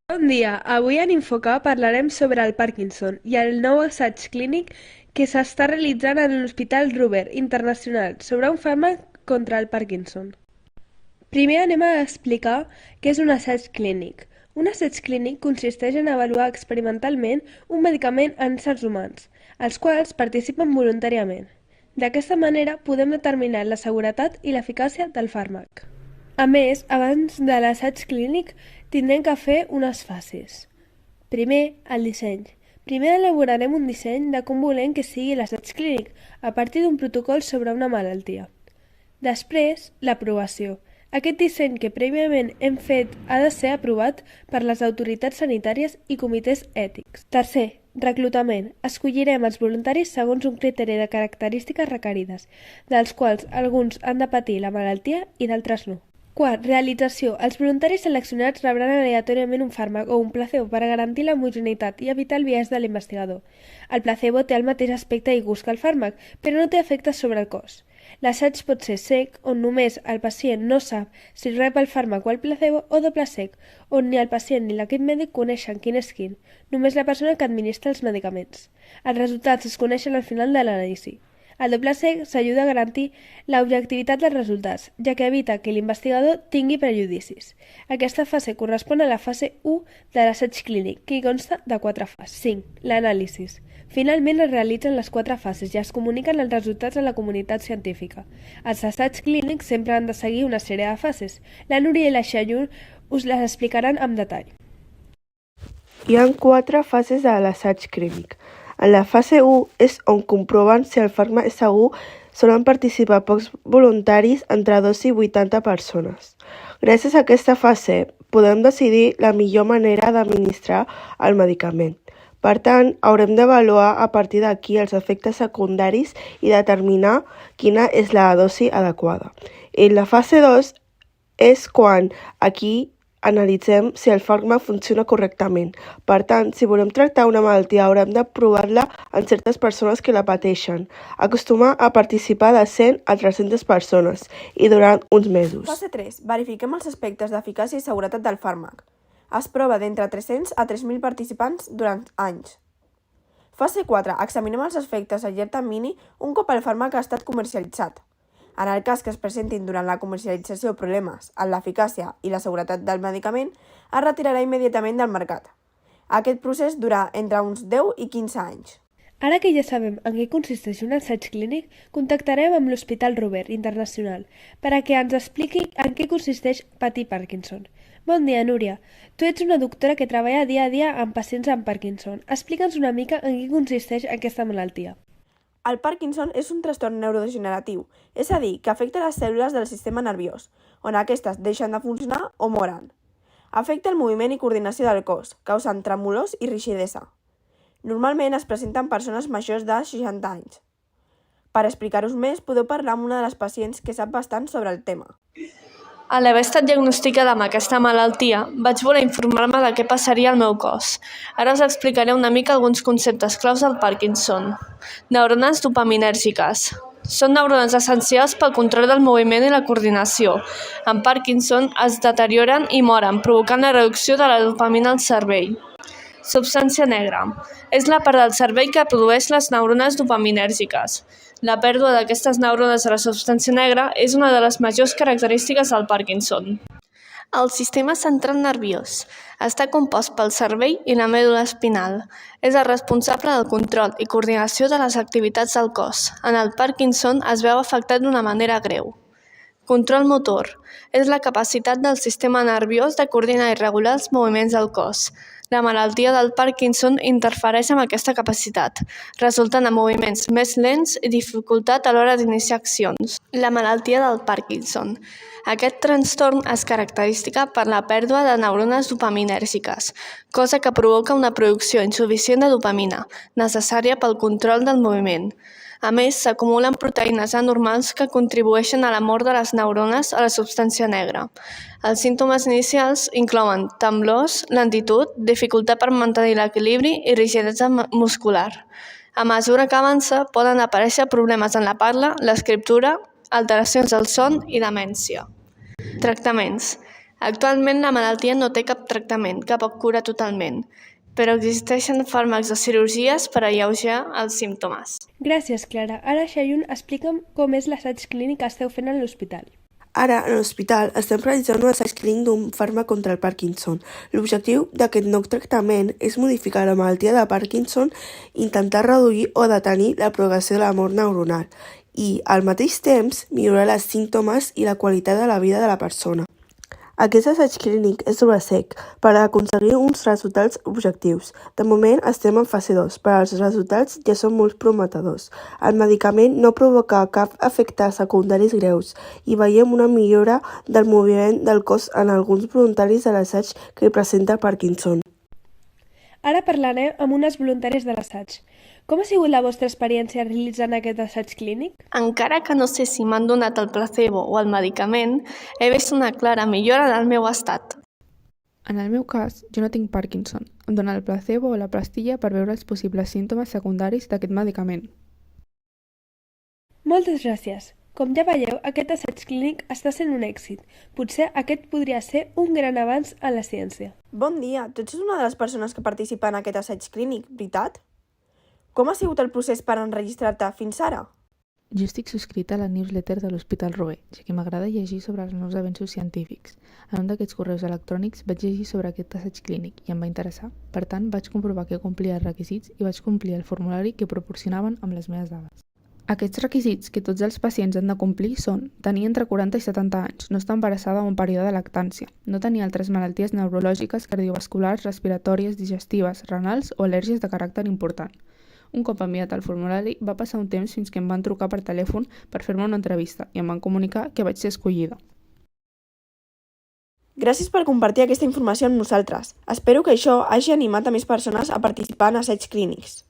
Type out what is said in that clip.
Bon dia, avui en Infocà parlarem sobre el Parkinson i el nou assaig clínic que s'està realitzant en l'Hospital Robert Internacional sobre un fàrmac contra el Parkinson. Primer anem a explicar què és un assaig clínic. Un assaig clínic consisteix en avaluar experimentalment un medicament en éssers humans, els quals participen voluntàriament. D'aquesta manera podem determinar la seguretat i l'eficàcia del fàrmac. A més, abans de l'assaig clínic tindrem que fer unes fases. Primer, el disseny. Primer elaborarem un disseny de com volem que sigui l'assaig clínic a partir d'un protocol sobre una malaltia. Després, l'aprovació. Aquest disseny que prèviament hem fet ha de ser aprovat per les autoritats sanitàries i comitès ètics. Tercer, reclutament. Escollirem els voluntaris segons un criteri de característiques requerides, dels quals alguns han de patir la malaltia i d'altres no. Quart, realització. Els voluntaris seleccionats rebran aleatòriament un fàrmac o un placebo per a garantir l'homogeneïtat i evitar el biaix de l'investigador. El placebo té el mateix aspecte i gust que el fàrmac, però no té efectes sobre el cos. L'assaig pot ser sec, on només el pacient no sap si rep el fàrmac o el placebo, o doble sec, on ni el pacient ni l'equip mèdic coneixen quin és quin, només la persona que administra els medicaments. Els resultats es coneixen al final de l'anàlisi. El doble cec s'ajuda a garantir l'objectivitat dels resultats, ja que evita que l'investigador tingui prejudicis. Aquesta fase correspon a la fase 1 de l'assaig clínic, que consta de 4 fases. 5. L'anàlisi. Finalment es realitzen les 4 fases i es comuniquen els resultats a la comunitat científica. Els assaigs clínics sempre han de seguir una sèrie de fases. La Núria i la Xayun us les explicaran amb detall. Hi ha 4 fases de l'assaig clínic. En la fase 1 és on comproven si el fàrmac és segur, solen participar pocs voluntaris, entre 2 i 80 persones. Gràcies a aquesta fase podem decidir la millor manera d'administrar el medicament. Per tant, haurem d'avaluar a partir d'aquí els efectes secundaris i determinar quina és la dosi adequada. En la fase 2 és quan aquí analitzem si el fàrmac funciona correctament. Per tant, si volem tractar una malaltia, haurem de provar-la en certes persones que la pateixen. Acostuma a participar de 100 a 300 persones i durant uns mesos. Fase 3. Verifiquem els aspectes d'eficàcia i seguretat del fàrmac. Es prova d'entre 300 a 3.000 participants durant anys. Fase 4. Examinem els efectes a llarg termini un cop el fàrmac ha estat comercialitzat. En el cas que es presentin durant la comercialització problemes en l'eficàcia i la seguretat del medicament, es retirarà immediatament del mercat. Aquest procés durarà entre uns 10 i 15 anys. Ara que ja sabem en què consisteix un assaig clínic, contactarem amb l'Hospital Robert Internacional per a que ens expliqui en què consisteix patir Parkinson. Bon dia, Núria. Tu ets una doctora que treballa dia a dia amb pacients amb Parkinson. Explica'ns una mica en què consisteix aquesta malaltia. El Parkinson és un trastorn neurodegeneratiu, és a dir, que afecta les cèl·lules del sistema nerviós, on aquestes deixen de funcionar o moren. Afecta el moviment i coordinació del cos, causant tremolors i rigidesa. Normalment es presenta en persones majors de 60 anys. Per explicar-vos més, podeu parlar amb una de les pacients que sap bastant sobre el tema. A l'haver estat diagnosticada amb aquesta malaltia, vaig voler informar-me de què passaria al meu cos. Ara us explicaré una mica alguns conceptes claus del Parkinson. Neurones dopaminèrgiques. Són neurones essencials pel control del moviment i la coordinació. En Parkinson es deterioren i moren, provocant la reducció de la dopamina al cervell. Substància negra. És la part del cervell que produeix les neurones dopaminèrgiques. La pèrdua d'aquestes neurones a la substància negra és una de les majors característiques del Parkinson. El sistema central nerviós està compost pel cervell i la mèdula espinal. És el responsable del control i coordinació de les activitats del cos. En el Parkinson es veu afectat d'una manera greu. Control motor. És la capacitat del sistema nerviós de coordinar i regular els moviments del cos. La malaltia del Parkinson interfereix amb aquesta capacitat, resultant en moviments més lents i dificultat a l'hora d'iniciar accions. La malaltia del Parkinson. Aquest trastorn és característica per la pèrdua de neurones dopaminèrgiques, cosa que provoca una producció insuficient de dopamina, necessària pel control del moviment. A més, s'acumulen proteïnes anormals que contribueixen a la mort de les neurones a la substància negra. Els símptomes inicials inclouen temblors, lentitud, dificultat per mantenir l'equilibri i rigidesa muscular. A mesura que avança, poden aparèixer problemes en la parla, l'escriptura, alteracions del son i demència. Tractaments. Actualment la malaltia no té cap tractament, cap cura totalment, però existeixen fàrmacs o cirurgies per alleujar els símptomes. Gràcies, Clara. Ara, Shayun, explica'm com és l'assaig clínic que esteu fent a l'hospital. Ara, a l'hospital, estem realitzant un assaig clínic d'un fàrmac contra el Parkinson. L'objectiu d'aquest nou tractament és modificar la malaltia de Parkinson, intentar reduir o detenir la progressió de la mort neuronal i, al mateix temps, millorar els símptomes i la qualitat de la vida de la persona. Aquest assaig clínic és sobre sec per aconseguir uns resultats objectius. De moment estem en fase 2, però els resultats ja són molt prometedors. El medicament no provoca cap efecte secundaris greus i veiem una millora del moviment del cos en alguns voluntaris de l'assaig que presenta Parkinson. Ara parlarem amb unes voluntaris de l'assaig. Com ha sigut la vostra experiència realitzant aquest assaig clínic? Encara que no sé si m'han donat el placebo o el medicament, he vist una clara millora del meu estat. En el meu cas, jo no tinc Parkinson. Em donen el placebo o la pastilla per veure els possibles símptomes secundaris d'aquest medicament. Moltes gràcies. Com ja veieu, aquest assaig clínic està sent un èxit. Potser aquest podria ser un gran avanç en la ciència. Bon dia, tu ets una de les persones que participa en aquest assaig clínic, veritat? Com ha sigut el procés per enregistrar-te fins ara? Jo estic subscrita a la newsletter de l'Hospital Rober, ja que m'agrada llegir sobre els nous avenços científics. En un d'aquests correus electrònics vaig llegir sobre aquest assaig clínic i em va interessar. Per tant, vaig comprovar que complia els requisits i vaig complir el formulari que proporcionaven amb les meves dades. Aquests requisits que tots els pacients han de complir són tenir entre 40 i 70 anys, no estar embarassada o en període de lactància, no tenir altres malalties neurològiques, cardiovasculars, respiratòries, digestives, renals o al·lèrgies de caràcter important. Un cop enviat el formulari, va passar un temps fins que em van trucar per telèfon per fer-me una entrevista i em van comunicar que vaig ser escollida. Gràcies per compartir aquesta informació amb nosaltres. Espero que això hagi animat a més persones a participar en assaigs clínics.